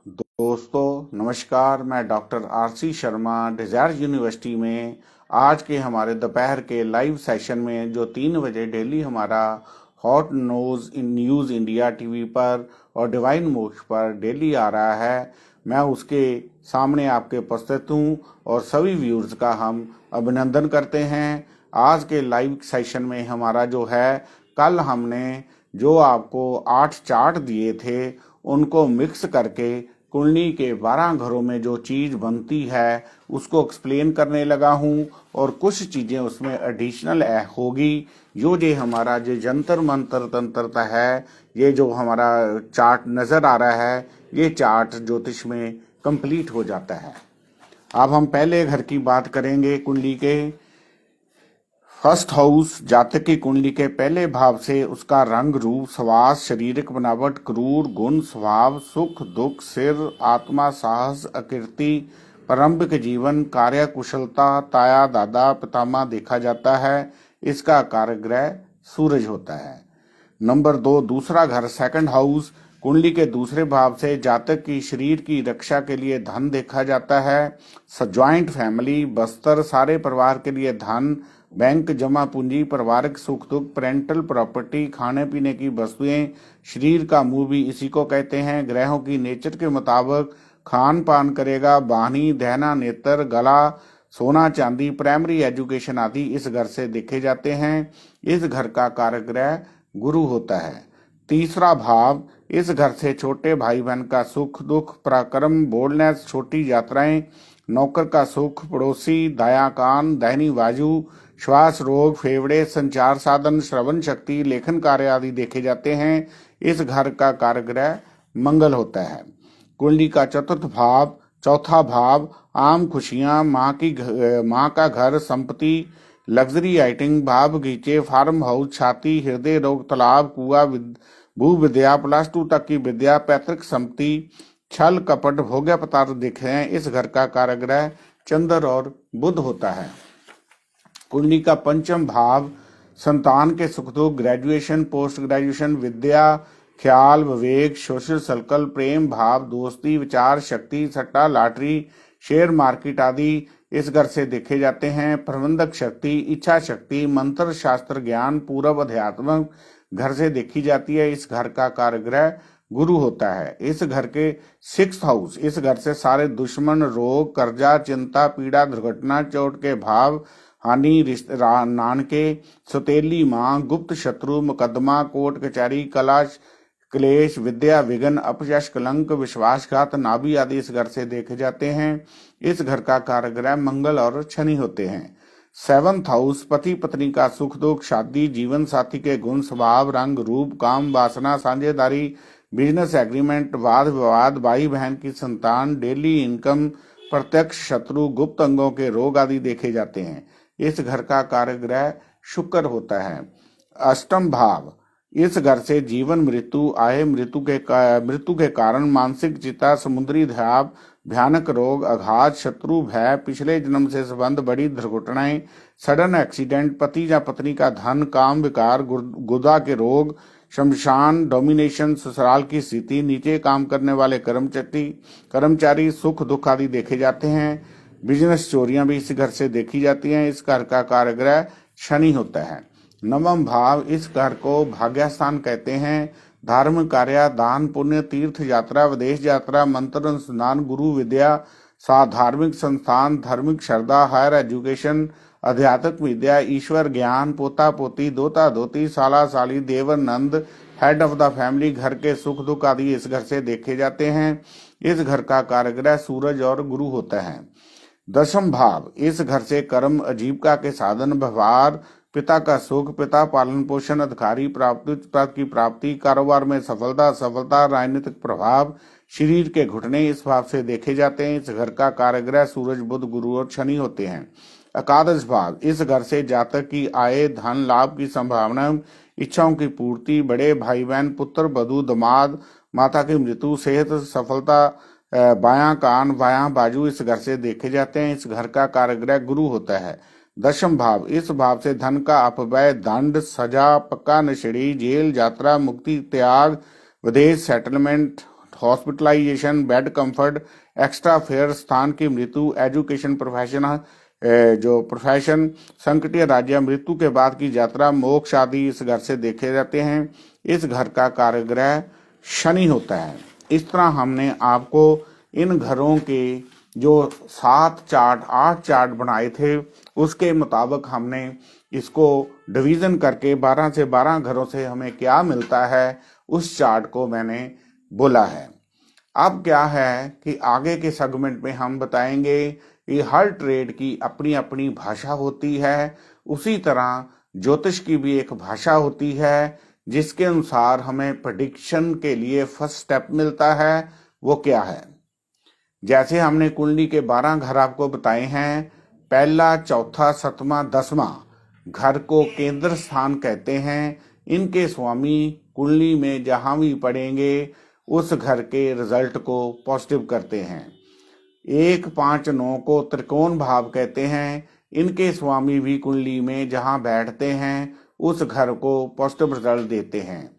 दोस्तों नमस्कार। मैं डॉक्टर आरसी शर्मा डिजायर यूनिवर्सिटी में आज के हमारे दोपहर के लाइव सेशन में जो 3 बजे डेली हमारा hot news in news India TV पर और डिवाइन मोक्ष पर डेली आ रहा है, मैं उसके सामने आपके उपस्थित हूँ और सभी व्यूअर्स का हम अभिनंदन करते हैं। आज के लाइव सेशन में हमारा जो है, कल हमने जो आपको 8 चार्ट दिए थे उनको मिक्स करके कुंडली के 12 घरों में जो चीज बनती है उसको एक्सप्लेन करने लगा हूँ और कुछ चीजें उसमें एडिशनल होगी। जो हमारा जो जंतर मंत्र तंत्रता है, ये जो हमारा चार्ट नजर आ रहा है, ये चार्ट ज्योतिष में कंप्लीट हो जाता है। अब हम पहले घर की बात करेंगे। कुंडली के फर्स्ट हाउस जातक की कुंडली के पहले भाव से उसका रंग, रूप, स्वास्थ्य, शारीरिक बनावट, क्रूर गुण, स्वभाव, सुख दुख, सिर, आत्मा, साहस, आकृति, प्रारंभिक जीवन, कार्य कुशलता, ताया दादा पितामह देखा जाता है। इसका कारग्रह सूरज होता है। नंबर 2 दूसरा घर सेकंड हाउस कुंडली के दूसरे भाव से जातक की शरीर की रक्षा के लिए धन देखा जाता है। ज्वाइंट फैमिली, बस्तर, सारे परिवार के लिए धन, बैंक जमा पूंजी, पारिवारिक सुख दुख, पेरेंटल प्रॉपर्टी, खाने पीने की वस्तुएं, शरीर का मुंह भी इसी को कहते हैं। ग्रहों की नेचर के मुताबिक खान पान करेगा। वाणी, दहना, नेत्र, गला, सोना चांदी, प्राइमरी एजुकेशन आदि इस घर से देखे जाते हैं। इस घर का कारग्रह गुरु होता है। तीसरा भाव इस घर से छोटे भाई बहन का सुख दुख, पराक्रम, बोल्डनेस, छोटी यात्राएं, नौकर का सुख, पड़ोसी, दाया कान, दाहिनी बाजू, श्वास रोग, फेफड़े, संचार साधन, श्रवण शक्ति, लेखन कार्य आदि देखे जाते हैं। इस घर का कारग्रह मंगल होता है। कुंडली का चौथा भाव आम खुशियां, माँ का घर, संपत्ति, लग्जरी आइटिंग, बाग बगीचे, फार्म हाउस, छाती, हृदय रोग, तालाब, कुआ, भू विद्या, +2 तक की विद्या, पैतृक संपत्ति, छल कपट, भोग्य पदार्थ दिखे हैं। इस घर का कारग्रह चंद्र और बुध होता है। कुंडली का पंचम भाव संतान के सुख दुख, ग्रेजुएशन, पोस्ट ग्रेजुएशन, विद्या, ख्याल, विवेक, सोशल सर्कल, प्रेम भाव, दोस्ती, विचार शक्ति, सट्टा, लॉटरी, शेयर मार्केट आदि इस घर से देखे जाते हैं। प्रबंधक शक्ति, इच्छा शक्ति, मंत्र शास्त्र ज्ञान, पूर्व अध्यात्म घर से देखी जाती है। इस घर का कारग्रह गुरु होता है। इस घर के 6th हाउस इस घर से सारे दुश्मन, रोग, कर्जा, चिंता, पीड़ा, दुर्घटना, चोट के भाव, हानि, नानके, सौतेली मां, गुप्त शत्रु, मुकदमा, कोर्ट कचहरी, क्लेश, विद्या विघ्न, अपयश, कलंक, विश्वासघात, नाभि आदि इस घर से देखे जाते हैं। इस घर का कारग्रह मंगल और शनि होते हैं। 7th हाउस पति पत्नी का सुख दुख, शादी, जीवन साथी के गुण, स्वभाव, रंग, रूप, काम, वासना, साझेदारी, बिजनेस एग्रीमेंट, वाद विवाद, भाई बहन की संतान, डेली इनकम, प्रत्यक्ष शत्रु, गुप्त अंगों के रोग आदि देखे जाते हैं। इस घर का कारग्रह शुक्र होता है। 8म भाव इस घर से जीवन मृत्यु, आय, मृत्यु के कारण मानसिक चिंता, समुद्री धाप, भयानक रोग, आघात, शत्रु भय, पिछले जन्म से संबंध, बड़ी दुर्घटनाएं, सडन एक्सीडेंट, पति या पत्नी का धन, काम विकार, गुदा के रोग, शमशान, डोमिनेशन, ससुराल की स्थिति, नीचे काम करने वाले कर्मचारी, सुख दुख आदि देखे जाते हैं। बिजनेस चोरियां भी इस घर से देखी जाती हैं। इस घर का कारग्रह शनि होता है। 9वां भाव इस घर को भाग्यस्थान कहते हैं। धार्मिक कार्य, दान पुण्य, तीर्थ यात्रा, विदेश यात्रा, मंत्र अनुसंधान, गुरु विद्या, धार्मिक संस्थान, धार्मिक श्रद्धा, हायर एजुकेशन, आध्यात्मिक विद्या, ईश्वर ज्ञान, पोता पोती, दोता दोती, साला साली, देवर नंद, हेड ऑफ द फैमिली, घर के सुख दुख आदि इस घर से देखे जाते हैं। इस घर का कारग्रह सूरज और गुरु होता है। 10म भाव इस घर से कर्म, आजीविका के साधन, व्यवहार, पिता का सुख, पिता पालन पोषण, अधिकारी प्राप्ति की प्राप्ति, कारोबार में सफलता, राजनीतिक प्रभाव, शरीर के घुटने इस भाव से देखे जाते हैं। इस घर का कारग्रह सूरज, बुध, गुरु और शनि होते हैं। एकादश भाव इस घर से जातक की आय, धन लाभ की संभावना, इच्छाओं की पूर्ति, बड़े भाई बहन, पुत्र, वधु, दामाद, माता की मृत्यु, सेहत, सफलता, बायां कान, बायां बाजू इस घर से देखे जाते हैं। इस घर का कारग्रह गुरु होता है। 10म भाव इस भाव से धन का अपव्यय, दंड, सजा, पक्का नशेड़ी, जेल, यात्रा, मुक्ति, त्याग, विदेश, settlement, hospitalisation, bed comfort, extra fare, स्थान की मृत्यु, एजुकेशन, प्रोफेशन, जो प्रोफेशन, संकटीय राज्य, मृत्यु के बाद की यात्रा, मोक्ष आदि इस घर से देखे जाते हैं। इस घर का कार्यग्रह शनि होता है। इस तरह हमने आपको इन घरों के जो 7 चार्ट 8 चार्ट बनाए थे उसके मुताबिक हमने इसको डिवीजन करके 12 से 12 घरों से हमें क्या मिलता है उस चार्ट को मैंने बोला है। अब क्या है कि आगे के सेगमेंट में हम बताएंगे कि हर ट्रेड की अपनी अपनी भाषा होती है, उसी तरह ज्योतिष की भी एक भाषा होती है जिसके अनुसार हमें प्रेडिक्शन के लिए फर्स्ट स्टेप मिलता है। वो क्या है? जैसे हमने कुंडली के 12 घर आपको बताए हैं, पहला, चौथा, 7वां, 10वां घर को केंद्र स्थान कहते हैं। इनके स्वामी कुंडली में जहां भी पड़ेंगे उस घर के रिजल्ट को पॉजिटिव करते हैं। 1, 5, 9 को त्रिकोण भाव कहते हैं। इनके स्वामी भी कुंडली में जहां बैठते हैं उस घर को पॉजिटिव रिजल्ट देते हैं।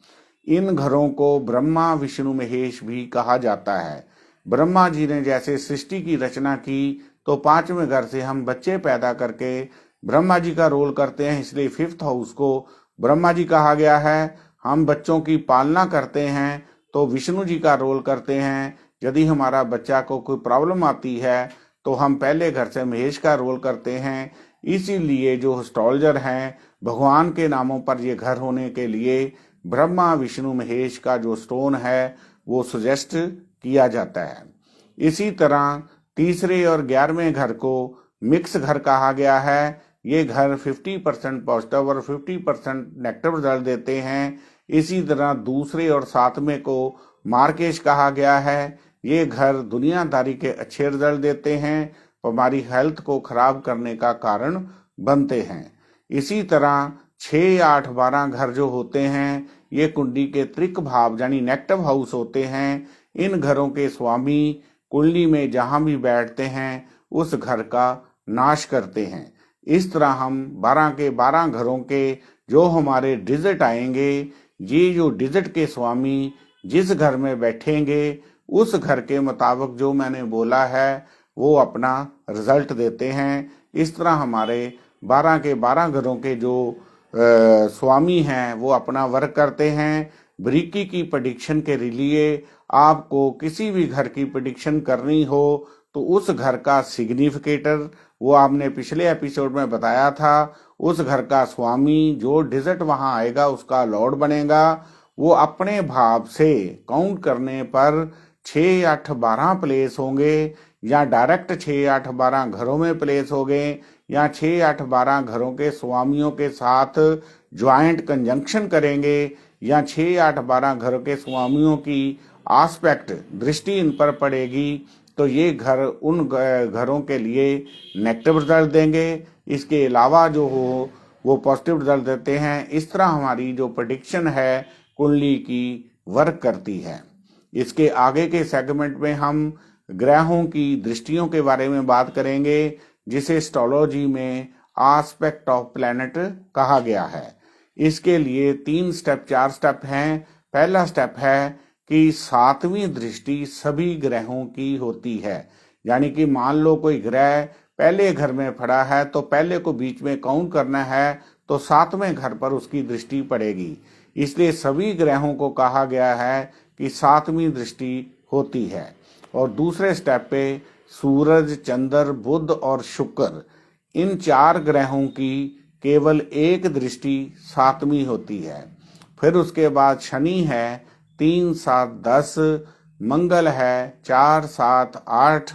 इन घरों को ब्रह्मा, विष्णु, महेश भी कहा जाता है। ब्रह्मा जी ने जैसे सृष्टि की रचना की तो 5वें घर से हम बच्चे पैदा करके ब्रह्मा जी का रोल करते हैं, इसलिए 5th हाउस को ब्रह्मा जी कहा गया है। हम बच्चों की पालना करते हैं तो विष्णु जी का रोल करते हैं। यदि हमारा बच्चा को कोई प्रॉब्लम आती है तो हम पहले घर से महेश का रोल करते हैं। इसीलिए जो एस्ट्रोलॉजर हैं, भगवान के नामों पर ये घर होने के लिए ब्रह्मा, विष्णु, महेश का जो स्टोन है वो सजेस्ट किया जाता है। इसी तरह तीसरे और 11वें घर को मिक्स घर कहा गया है। ये घर 50% पॉजिटिव और 50% नेगेटिव रिजल्ट देते हैं। इसी तरह दूसरे और 7वें को मार्केश कहा गया है। ये घर दुनियादारी के अच्छे रिजल्ट देते हैं, हमारी हेल्थ को खराब करने का कारण बनते हैं। इसी तरह 6, 8, 12 घर जो होते हैं ये कुंडली के त्रिक भाव यानी नेगेटिव हाउस होते हैं। इन घरों के स्वामी कुंडली में जहां भी बैठते हैं उस घर का नाश करते हैं। इस तरह हम 12 के 12 घरों के जो हमारे डिजिट आएंगे, ये जो डिजिट के स्वामी जिस घर में बैठेंगे उस घर के मुताबिक जो मैंने बोला है वो अपना रिजल्ट देते हैं। इस तरह हमारे 12 के 12 घरों के जो स्वामी हैं वो अपना वर्क करते हैं। बरीकी की प्रेडिक्शन के लिए आपको किसी भी घर की प्रेडिक्शन करनी हो तो उस घर का सिग्निफिकेटर वो आपने पिछले एपिसोड में बताया था। उस घर का स्वामी जो डिजिट वहां आएगा उसका लॉर्ड बनेगा। वो अपने भाव से काउंट करने पर 6, 8, 12 प्लेस होंगे या डायरेक्ट 6, 8, 12 घरों में प्लेस हो गए या 6, 8, 12 घरों के स्वामियों के साथ ज्वाइंट कंजंक्शन करेंगे या 6, 8, 12 घरों के स्वामियों की आस्पेक्ट दृष्टि इन पर पड़ेगी तो ये घर उन घरों के लिए नेगेटिव रिजल्ट देंगे। इसके अलावा जो हो वो पॉजिटिव रिजल्ट देते हैं। इस तरह हमारी जो प्रेडिक्शन है कुंडली की वर्क करती है। इसके आगे के सेगमेंट में हम ग्रहों की दृष्टियों के बारे में बात करेंगे जिसे एस्ट्रोलॉजी में आस्पेक्ट ऑफ प्लैनेट कहा गया है। इसके लिए 3 स्टेप 4 स्टेप हैं। पहला स्टेप है कि 7वीं दृष्टि सभी ग्रहों की होती है, यानी कि मान लो कोई ग्रह पहले घर में पड़ा है तो पहले को बीच में काउंट करना है तो 7वें घर पर उसकी दृष्टि पड़ेगी। इसलिए सभी ग्रहों को कहा गया है कि 7वीं दृष्टि होती है। और दूसरे स्टेप पे सूरज, चंद्र, बुध और शुक्र इन 4 ग्रहों की केवल एक दृष्टि 7वीं होती है। फिर उसके बाद शनि है 3, 7, 10, मंगल है 4, 7, 8,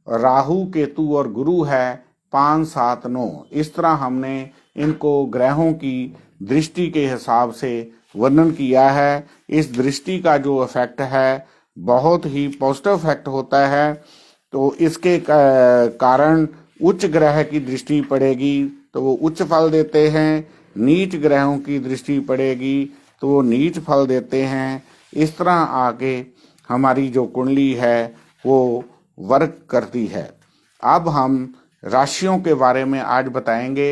राहु, केतु और गुरु है 5, 7, 9। इस तरह हमने इनको ग्रहों की दृष्टि के हिसाब से वर्णन किया है। इस दृष्टि का जो इफेक्ट है बहुत ही पॉजिटिव इफेक्ट होता है। तो इसके कारण उच्च ग्रह की दृष्टि पड़ेगी तो वो उच्च फल देते हैं, नीच ग्रहों की दृष्टि पड़ेगी तो वो नीच फल देते हैं। इस तरह आगे हमारी जो कुंडली है वो वर्क करती है। अब हम राशियों के बारे में आज बताएंगे।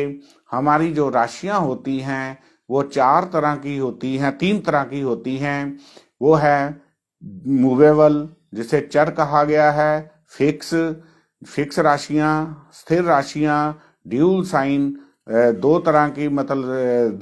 हमारी जो राशियां होती हैं वो 4 तरह की होती हैं, 3 तरह की होती हैं। वो है मूवेबल जिसे चर कहा गया है, फिक्स राशियां, स्थिर राशियां, ड्यूल साइन, दो तरह की मतलब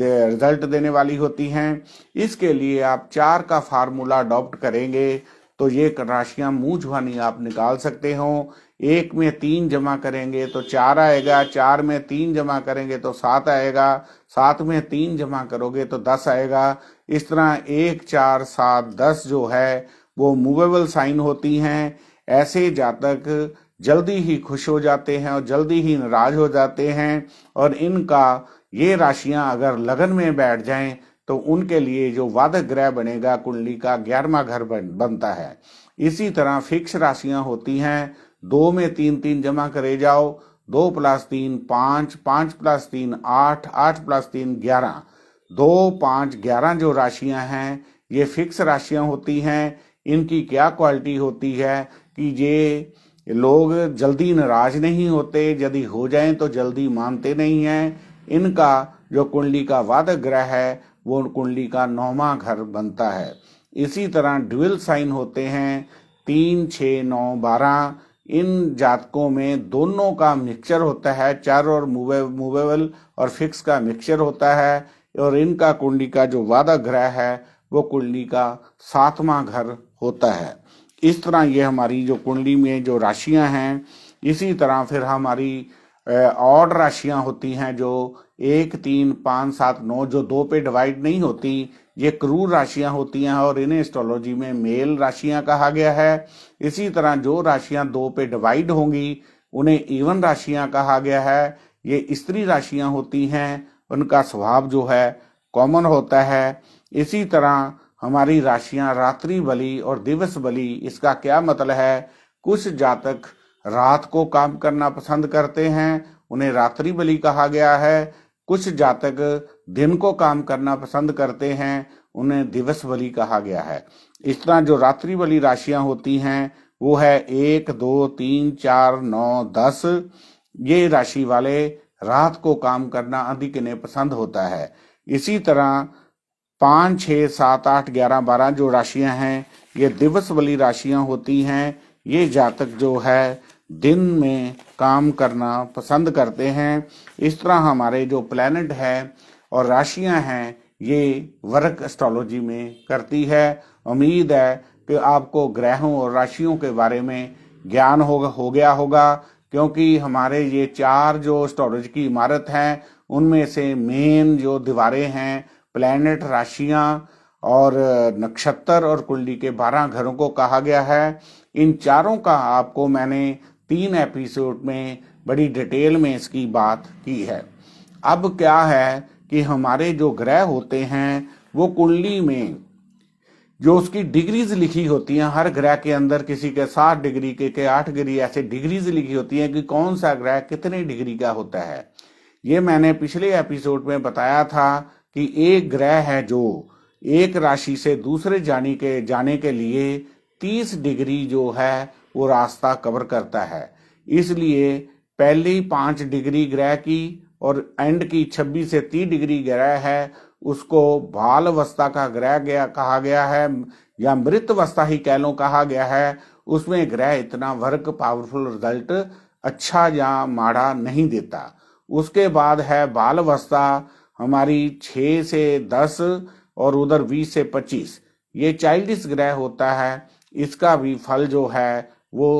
रिजल्ट देने वाली होती हैं। इसके लिए आप 4 का फार्मूला अडॉप्ट करेंगे तो ये राशियां मुंह जुबानी आप निकाल सकते हो। 1 में 3 जमा करेंगे तो 4 आएगा, 4 में 3 जमा करेंगे तो 7 आएगा, 7 में 3 जमा करोगे तो 10 आएगा। इस तरह 1, 4, 7, 10 जो है वो मूवेबल साइन होती हैं। ऐसे जातक जल्दी ही खुश हो जाते हैं और जल्दी ही नाराज हो जाते हैं, और इनका ये राशियां अगर लगन में बैठ जाएं तो उनके लिए जो वादक ग्रह बनेगा कुंडली का 11वां घर बनता है। इसी तरह फिक्स राशियां होती हैं, 2 में 3 जमा करे जाओ, 2 + 3 5, 5 + 3 8, 8 + 3 11, 2, 5, 11 जो राशियां हैं ये फिक्स राशियां होती हैं। इनकी क्या क्वालिटी होती है कि ये लोग जल्दी नाराज नहीं होते, यदि हो जाएं तो जल्दी मानते नहीं हैं। इनका जो कुंडली का वादक ग्रह है वो कुंडली का 9वां घर बनता है। इसी तरह ड्यूल साइन होते हैं, 3, 6, 9, 12। इन जातकों में दोनों का मिक्सचर होता है, चर और मूवेबल और फिक्स का मिक्सचर होता है, और इनका कुंडली का जो वादक ग्रह है वो कुंडली का 7वां घर होता है। इस तरह ये हमारी जो कुंडली में जो राशियां हैं। इसी तरह फिर हमारी ऑड राशियां होती हैं जो 1, 3, 5, 7, 9 जो 2 पे डिवाइड नहीं होती, ये क्रूर राशियां होती हैं और इन्हें एस्ट्रोलॉजी में मेल राशियां कहा गया है। इसी तरह जो राशियां 2 पे डिवाइड होंगी उन्हें इवन राशियां कहा गया है। ये स्त्री राशियां होती हैं, उनका स्वभाव जो है कॉमन होता है। इसी तरह हमारी राशियां रात्रि बली और दिवस बली, इसका क्या मतलब है? कुछ जातक रात को काम करना पसंद करते हैं, उन्हें रात्रि बली कहा गया है। कुछ जातक दिन को काम करना पसंद करते हैं, उन्हें दिवस बली कहा गया है। इस तरह जो रात्रि बली राशियां होती हैं वो है 1, 2, 3, 4, 9, 10। ये राशि वाले रात को काम करना अधिक इन्हें पसंद होता है। इसी तरह 5, 6, 7, 8, 11, 12 जो राशियां हैं ये दिवस वाली राशियां होती हैं। ये जातक जो है दिन में काम करना पसंद करते हैं। इस तरह हमारे जो प्लैनेट है और राशियां हैं ये वर्क एस्ट्रोलॉजी में करती है। उम्मीद है कि आपको ग्रहों और राशियों के बारे में ज्ञान हो गया होगा, क्योंकि हमारे ये 4 जो एस्ट्रोलॉजी की इमारत हैं उनमें से मेन जो दीवारें हैं प्लैनेट, राशियां और नक्षत्र और कुंडली के 12 घरों को कहा गया है। इन चारों का आपको मैंने 3 एपिसोड में बड़ी डिटेल में इसकी बात की है। अब क्या है कि हमारे जो ग्रह होते हैं वो कुंडली में जो उसकी डिग्रीज लिखी होती हैं, हर ग्रह के अंदर किसी के 7 डिग्री के 8 डिग्री ऐसे डिग्रीज लिखी होती हैं कि कौन सा ग्रह कितने डिग्री का होता है। ये मैंने पिछले एपिसोड में बताया था कि एक ग्रह है जो एक राशि से दूसरे जाने के लिए 30 डिग्री जो है वो रास्ता कवर करता है। इसलिए पहली 5 डिग्री ग्रह की और एंड की 26 से 30 डिग्री ग्रह है उसको बाल अवस्था का ग्रह कहा गया है, या मृत अवस्था ही कह लो कहा गया है। उसमें ग्रह इतना वर्क पावरफुल रिजल्ट अच्छा या माड़ा नहीं देता। उसके बाद है बाल अवस्था, हमारी 6 से 10 और उधर 20 से 25, ये चाइल्डिश ग्रह होता है। इसका भी फल जो है वो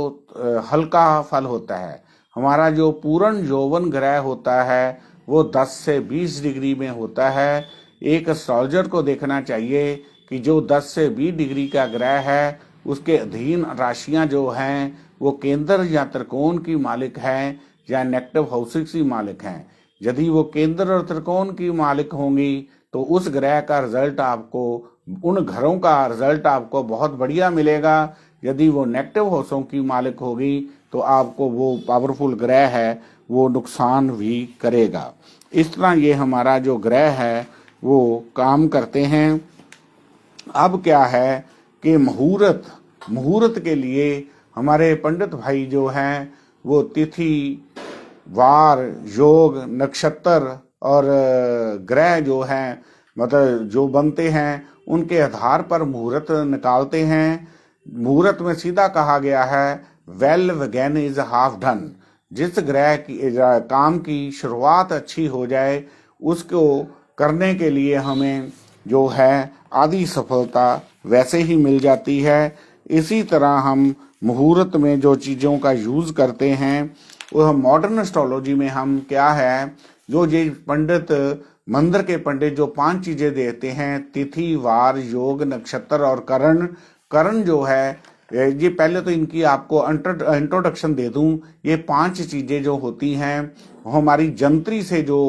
हल्का फल होता है। हमारा जो पूर्ण यौवन ग्रह होता है वो 10 से 20 डिग्री में होता है। एक एस्ट्रोलॉजर को देखना चाहिए कि जो 10 से 20 डिग्री का ग्रह है उसके अधीन राशियां जो हैं वो केंद्र या त्रिकोण की मालिक हैं या नेगेटिव हाउसेस की मालिक हैं। यदि वो केंद्र और त्रिकोण की मालिक होंगी तो उस ग्रह का रिजल्ट आपको, उन घरों का रिजल्ट आपको बहुत बढ़िया मिलेगा। यदि वो नेगेटिव हाउसों की मालिक होगी तो आपको वो पावरफुल ग्रह है वो नुकसान भी करेगा। इस तरह ये हमारा जो ग्रह है वो काम करते हैं। अब क्या है कि मुहूर्त के लिए हमारे पंडित भाई जो हैं वो तिथि, वार, योग, नक्षत्र और ग्रह जो हैं मतलब जो बनते हैं उनके आधार पर मुहूर्त निकालते हैं। मुहूर्त में सीधा कहा गया है well begun is half done. जिस ग्रह की काम की शुरुआत अच्छी हो जाए उसको करने के लिए हमें जो है आधी सफलता वैसे ही मिल जाती है। इसी तरह हम मुहूर्त में जो चीज़ों का यूज़ करते हैं वह मॉडर्न एस्ट्रोलॉजी में हम क्या है, जो ये पंडित मंदिर के पंडित जो 5 चीज़ें देते हैं, तिथि, वार, योग, नक्षत्र और करण। करण जो है ये पहले तो इनकी आपको इंट्रोडक्शन दे दूं। ये 5 चीज़ें जो होती हैं वो हमारी जंत्री से जो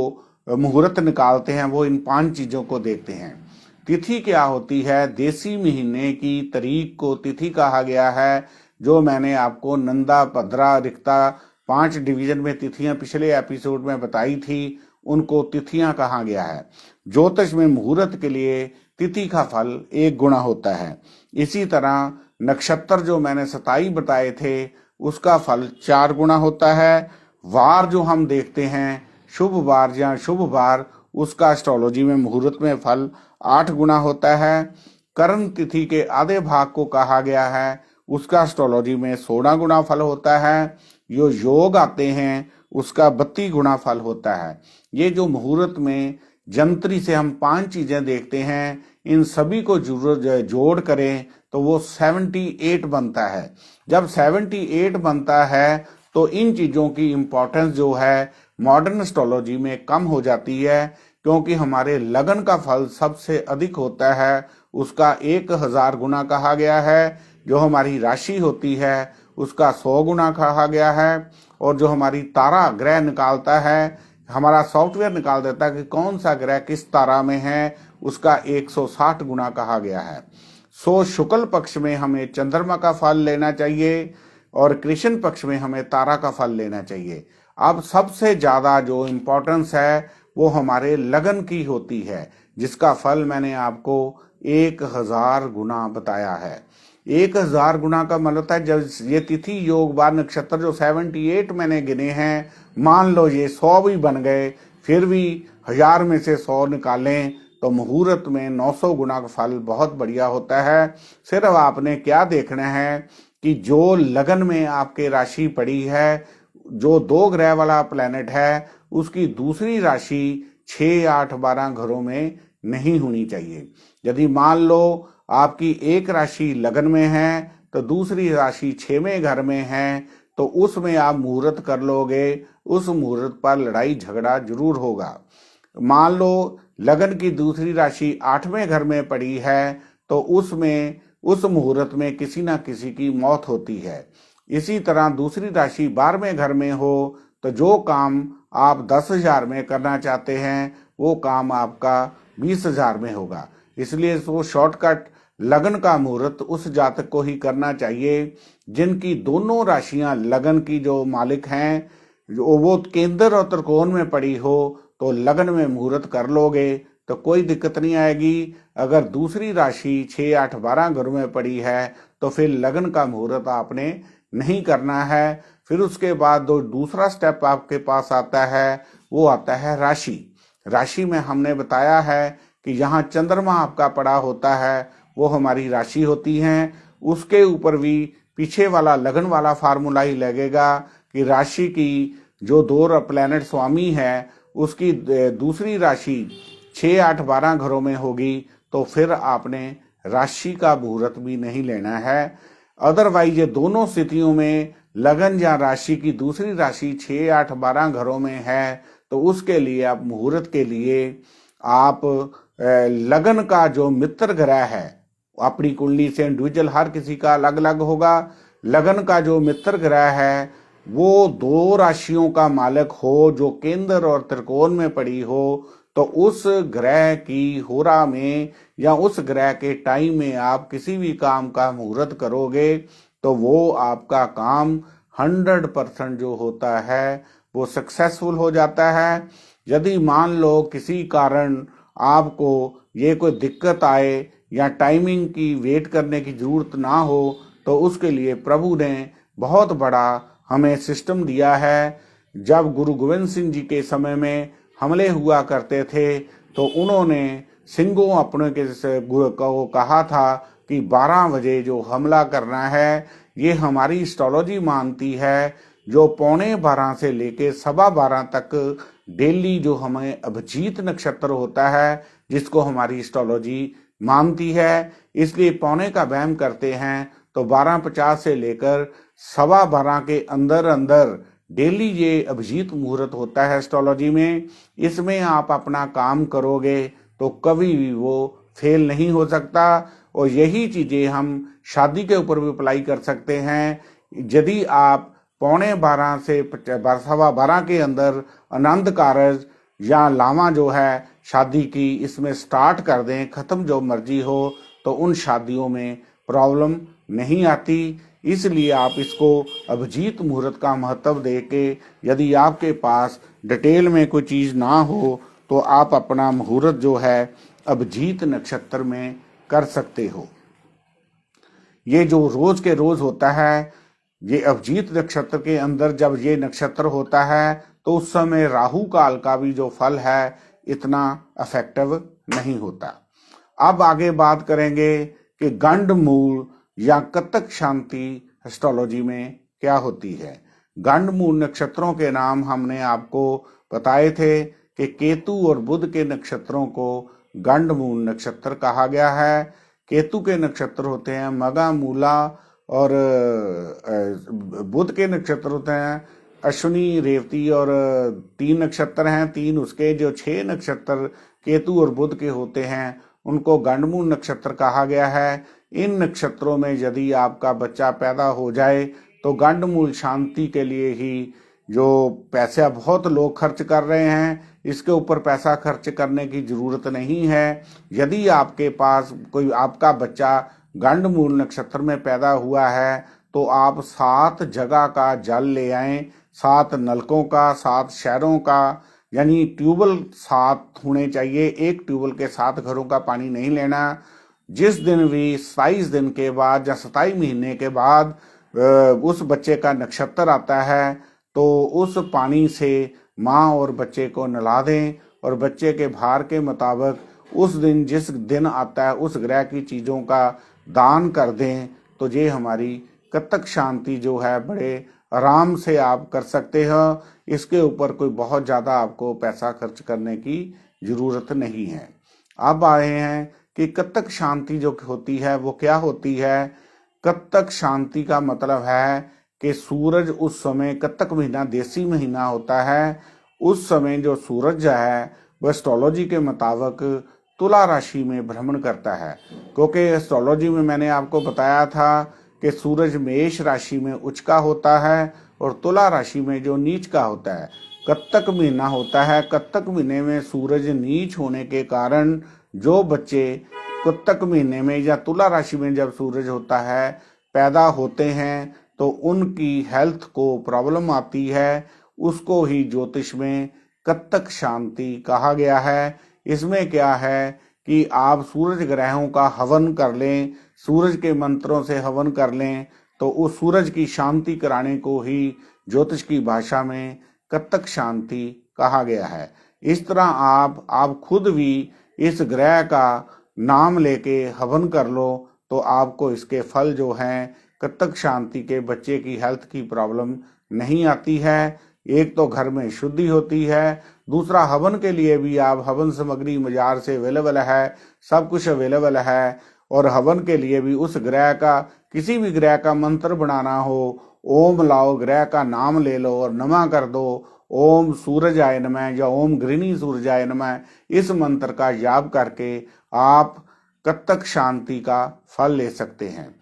मुहूर्त निकालते हैं वो इन 5 चीज़ों को देखते हैं। तिथि क्या होती है? देसी महीने की तारीख को तिथि कहा गया है, जो मैंने आपको नंदा, भद्रा, रिक्ता 5 डिवीजन में तिथियां पिछले एपिसोड में बताई थी, उनको तिथियां कहा गया है। ज्योतिष में मुहूर्त के लिए तिथि का फल 1 गुना होता है। इसी तरह नक्षत्र जो मैंने 27 बताए थे उसका फल 4 गुना होता है। वार जो हम देखते हैं, शुभ वार या शुभ वार, उसका एस्ट्रोलॉजी में मुहूर्त में फल 8 गुना होता है। करण तिथि के आधे भाग को कहा गया है, उसका एस्ट्रोलॉजी में 16 गुना फल होता है। जो योग आते हैं उसका 32 गुना फल होता है। ये जो मुहूर्त में जंत्री से हम 5 चीजें देखते हैं, इन सभी को जोड़ करें तो वो 78 बनता है। जब 78 बनता है तो इन चीजों की इंपॉर्टेंस जो है मॉडर्न एस्ट्रोलॉजी में कम हो जाती है, क्योंकि हमारे लगन का फल सबसे अधिक होता है, उसका 1000 गुना कहा गया है। जो हमारी राशि होती है उसका 100 गुना कहा गया है। और जो हमारी तारा ग्रह निकालता है, हमारा सॉफ्टवेयर निकाल देता है कि कौन सा ग्रह किस तारा में है, उसका 160 गुना कहा गया है। सो शुक्ल पक्ष में हमें चंद्रमा का फल लेना चाहिए और कृष्ण पक्ष में हमें तारा का फल लेना चाहिए। अब सबसे ज्यादा जो इम्पोर्टेंस है वो हमारे लगन की होती है, जिसका फल मैंने आपको 1000 गुना बताया है। 1000 गुना का मतलब होता है जब ये तिथि, योग, वार, नक्षत्र जो 78 मैंने गिने हैं, मान लो ये 100 भी बन गए, फिर भी 1000 में से 100 निकालें तो मुहूर्त में 900 गुना का फल बहुत बढ़िया होता है। सिर्फ आपने क्या देखना है कि जो लगन में आपके राशि पड़ी है, जो 2 ग्रह वाला प्लेनेट है, उसकी दूसरी राशि 6, 8, 12 घरों में नहीं होनी चाहिए। यदि मान लो आपकी एक राशि लगन में है तो दूसरी राशि 6वें घर में है, तो उसमें आप मुहूर्त कर लोगे, उस मुहूर्त पर लड़ाई झगड़ा जरूर होगा। मान लो लगन की दूसरी राशि 8वें घर में पड़ी है तो उसमें उस मुहूर्त में किसी ना किसी की मौत होती है। इसी तरह दूसरी राशि 12वें घर में हो तो जो काम आप 10,000 में करना चाहते हैं वो काम आपका 20,000 में होगा। इसलिए वो शॉर्टकट लगन का मुहूर्त उस जातक को ही करना चाहिए जिनकी दोनों राशियां लगन की जो मालिक हैं, जो वो केंद्र और त्रिकोण में पड़ी हो, तो लगन में मुहूर्त कर लोगे तो कोई दिक्कत नहीं आएगी। अगर दूसरी राशि 6, 8, 12 घरों में पड़ी है तो फिर लगन का मुहूर्त आपने नहीं करना है। फिर उसके बाद दूसरा स्टेप आपके पास आता है, वो आता है राशि। राशि में हमने बताया है कि यहाँ चंद्रमा आपका पड़ा होता है, वो हमारी राशि होती है। उसके ऊपर भी पीछे वाला लगन वाला फार्मूला ही लगेगा कि राशि की जो 2 प्लैनेट स्वामी है उसकी दूसरी राशि 6, 8, 12 घरों में होगी तो फिर आपने राशि का मुहूर्त भी नहीं लेना है। अदरवाइज ये दोनों स्थितियों में लगन या राशि की दूसरी राशि 6, 8, 12 घरों में है तो उसके लिए आप मुहूर्त के लिए आप लगन का जो मित्र ग्रह है, अपनी कुंडली से इंडिविजुअल हर किसी का अलग अलग होगा, लगन का जो मित्र ग्रह है वो 2 राशियों का मालिक हो जो केंद्र और त्रिकोण में पड़ी हो, तो उस ग्रह की होरा में या उस ग्रह के टाइम में आप किसी भी काम का मुहूर्त करोगे तो वो आपका काम 100% जो होता है वो सक्सेसफुल हो जाता है। यदि मान लो किसी कारण आपको ये कोई दिक्कत आए या टाइमिंग की वेट करने की जरूरत ना हो तो उसके लिए प्रभु ने बहुत बड़ा हमें सिस्टम दिया है। जब गुरु गोविंद सिंह जी के समय में हमले हुआ करते थे तो उन्होंने सिंघों अपने को कहा था कि 12 बजे जो हमला करना है, ये हमारी एस्ट्रोलॉजी मानती है। जो 11:15 से लेके 12:15 तक डेली जो हमें अभिजीत नक्षत्र होता है, जिसको हमारी एस्ट्रोलॉजी मानती है, इसलिए पौने का वहम करते हैं तो 12:50 से लेकर 12:15 के अंदर अंदर डेली ये अभिजीत मुहूर्त होता है एस्ट्रोलॉजी में। इसमें आप अपना काम करोगे तो कभी भी वो फेल नहीं हो सकता। और यही चीजें हम शादी के ऊपर भी अप्लाई कर सकते हैं। यदि आप 11:15 से 12:15 के अंदर आनंद कारज या लावा जो है शादी की, इसमें स्टार्ट कर दें, खत्म जो मर्जी हो, तो उन शादियों में प्रॉब्लम नहीं आती। इसलिए आप इसको अभिजीत मुहूर्त का महत्व दे के, यदि आपके पास डिटेल में कोई चीज ना हो तो आप अपना मुहूर्त जो है अभिजीत नक्षत्र में कर सकते हो। ये जो रोज के रोज होता है, ये अभिजीत नक्षत्र के अंदर जब ये नक्षत्र होता है तो उस समय राहु काल का भी जो फल है इतना इफेक्टिव नहीं होता। अब आगे बात करेंगे कि गंड मूल या कतक शांति एस्ट्रोलॉजी में क्या होती है। गंड मूल नक्षत्रों के नाम हमने आपको बताए थे कि केतु और बुध के नक्षत्रों को गंड मूल नक्षत्र कहा गया है। केतु के नक्षत्र होते हैं मगा, मूला, और बुध के नक्षत्र होते हैं अश्विनी, रेवती, और 3 नक्षत्र हैं। 3 उसके जो 6 नक्षत्र केतु और बुध के होते हैं उनको गंडमूल नक्षत्र कहा गया है। इन नक्षत्रों में यदि आपका बच्चा पैदा हो जाए तो गंडमूल शांति के लिए ही जो पैसा बहुत लोग खर्च कर रहे हैं, इसके ऊपर पैसा खर्च करने की जरूरत नहीं है। यदि आपके पास कोई आपका बच्चा गंडमूल नक्षत्र में पैदा हुआ है तो आप 7 जगह का जल ले आएं, 7 नलकों का, 7 शहरों का, यानी ट्यूबवेल 7 होने चाहिए। एक ट्यूबवेल के 7 घरों का पानी नहीं लेना। जिस दिन भी 27 दिन के बाद या 27 महीने के बाद उस बच्चे का नक्षत्र आता है तो उस पानी से माँ और बच्चे को नला दें और बच्चे के भार के मुताबिक उस दिन जिस दिन आता है उस ग्रह की चीज़ों का दान कर दें। तो ये हमारी कतक शांति जो है बड़े आराम से आप कर सकते हो। इसके ऊपर कोई बहुत ज़्यादा आपको पैसा खर्च करने की ज़रूरत नहीं है। अब आए हैं कि कतक शांति जो होती है वो क्या होती है। कतक शांति का मतलब है कि सूरज उस समय, कतक महीना देसी महीना होता है, उस समय जो सूरज है वह एस्ट्रोलॉजी के मुताबिक तुला राशि में भ्रमण करता है। क्योंकि एस्ट्रोलॉजी में मैंने आपको बताया था कि सूरज मेष राशि में उच्च का होता है और तुला राशि में जो नीच का होता है। कत्तक महीना होता है, कत्तक महीने में सूरज नीच होने के कारण जो बच्चे कत्तक महीने में या तुला राशि में जब सूरज होता है पैदा होते हैं तो उनकी हेल्थ को प्रॉब्लम आती है। उसको ही ज्योतिष में कत्तक शांति कहा गया है। इसमें क्या है कि आप सूरज ग्रहों का हवन कर लें, सूरज के मंत्रों से हवन कर लें, तो उस सूरज की शांति कराने को ही ज्योतिष की भाषा में कत्तक शांति कहा गया है। इस तरह आप खुद भी इस ग्रह का नाम लेके हवन कर लो तो आपको इसके फल जो हैं कत्तक शांति के बच्चे की हेल्थ की प्रॉब्लम नहीं आती है। एक तो घर में शुद्धि होती है, दूसरा हवन के लिए भी आप हवन सामग्री बाजार से अवेलेबल है, सब कुछ अवेलेबल है। और हवन के लिए भी उस ग्रह का, किसी भी ग्रह का मंत्र बनाना हो, ओम लाओ, ग्रह का नाम ले लो और नमा कर दो, ओम सूरजाय नमः या ओम गृहिणी सूरजाय नमः। इस मंत्र का जाप करके आप कत्तक शांति का फल ले सकते हैं।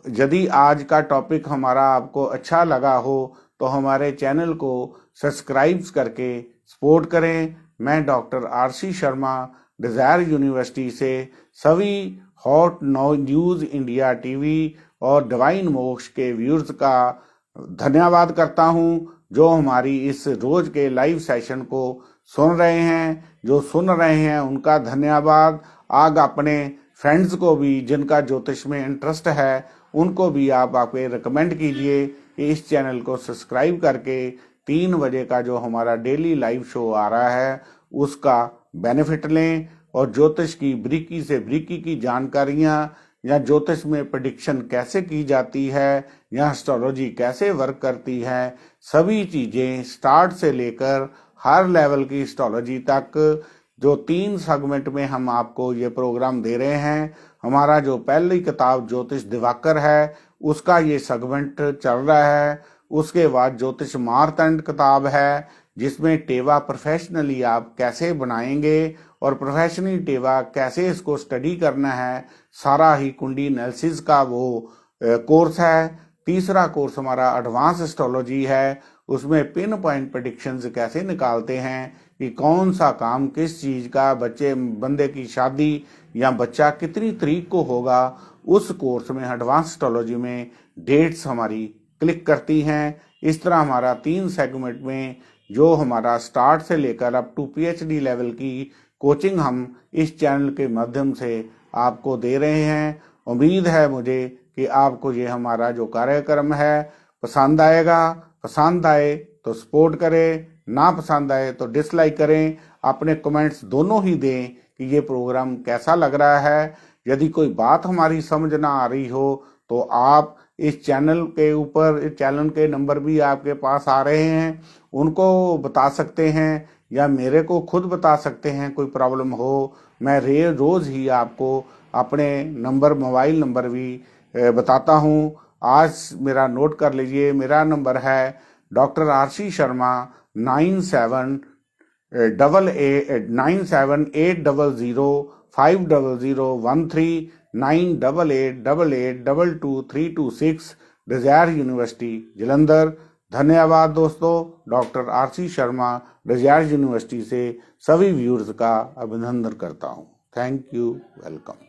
यदि आज का टॉपिक हमारा आपको अच्छा लगा हो तो हमारे चैनल को सब्सक्राइब करके सपोर्ट करें। मैं डॉक्टर आरसी शर्मा डिजायर यूनिवर्सिटी से सभी हॉट न्यूज़ इंडिया टीवी और डिवाइन मोक्ष के व्यूअर्स का धन्यवाद करता हूं, जो हमारी इस रोज के लाइव सेशन को सुन रहे हैं। जो सुन रहे हैं उनका धन्यवाद। आग अपने फ्रेंड्स को भी जिनका ज्योतिष में इंटरेस्ट है उनको भी आप रिकमेंड कीजिए कि इस चैनल को सब्सक्राइब करके 3 बजे का जो हमारा डेली लाइव शो आ रहा है उसका बेनिफिट लें। और ज्योतिष की बारीकी से बारीकी की जानकारियां या ज्योतिष में प्रेडिक्शन कैसे की जाती है या एस्ट्रोलॉजी कैसे वर्क करती है, सभी चीजें स्टार्ट से लेकर हर लेवल की एस्ट्रोलॉजी तक जो 3 सेगमेंट में हम आपको ये प्रोग्राम दे रहे हैं। हमारा जो पहली किताब ज्योतिष दिवाकर है उसका ये सेगमेंट चल रहा है। उसके बाद ज्योतिष मार्तंड किताब है जिसमें टेवा प्रोफेशनली आप कैसे बनाएंगे और प्रोफेशनली टेवा कैसे इसको स्टडी करना है, सारा ही कुंडली एनालिसिस का वो कोर्स है। तीसरा कोर्स हमारा एडवांस एस्ट्रोलॉजी है, उसमें पिन पॉइंट प्रेडिक्शंस कैसे निकालते हैं कि कौन सा काम किस चीज का बंदे की शादी या बच्चा कितनी तारीख को होगा। उस कोर्स में एडवांस एस्ट्रोलॉजी में डेट्स हमारी क्लिक करती हैं। इस तरह हमारा 3 सेगमेंट में जो हमारा स्टार्ट से लेकर अप टू PhD लेवल की कोचिंग हम इस चैनल के माध्यम से आपको दे रहे हैं। उम्मीद है मुझे कि आपको ये हमारा जो कार्यक्रम है पसंद आएगा। पसंद आए तो सपोर्ट करें, ना पसंद आए तो डिसलाइक करें। अपने कमेंट्स दोनों ही दें कि ये प्रोग्राम कैसा लग रहा है। यदि कोई बात हमारी समझ ना आ रही हो तो आप इस चैनल के ऊपर, इस चैनल के नंबर भी आपके पास आ रहे हैं, उनको बता सकते हैं या मेरे को खुद बता सकते हैं। कोई प्रॉब्लम हो मैं रोज ही आपको अपने नंबर, मोबाइल नंबर भी बताता हूँ। आज मेरा नोट कर लीजिए, मेरा नंबर है डॉक्टर RC शर्मा 9780050013 9888222326 डिजायर यूनिवर्सिटी जलंधर। धन्यवाद दोस्तों। डॉक्टर RC शर्मा डिजायर यूनिवर्सिटी से सभी व्यूअर्स का अभिनंदन करता हूँ। Thank you, welcome.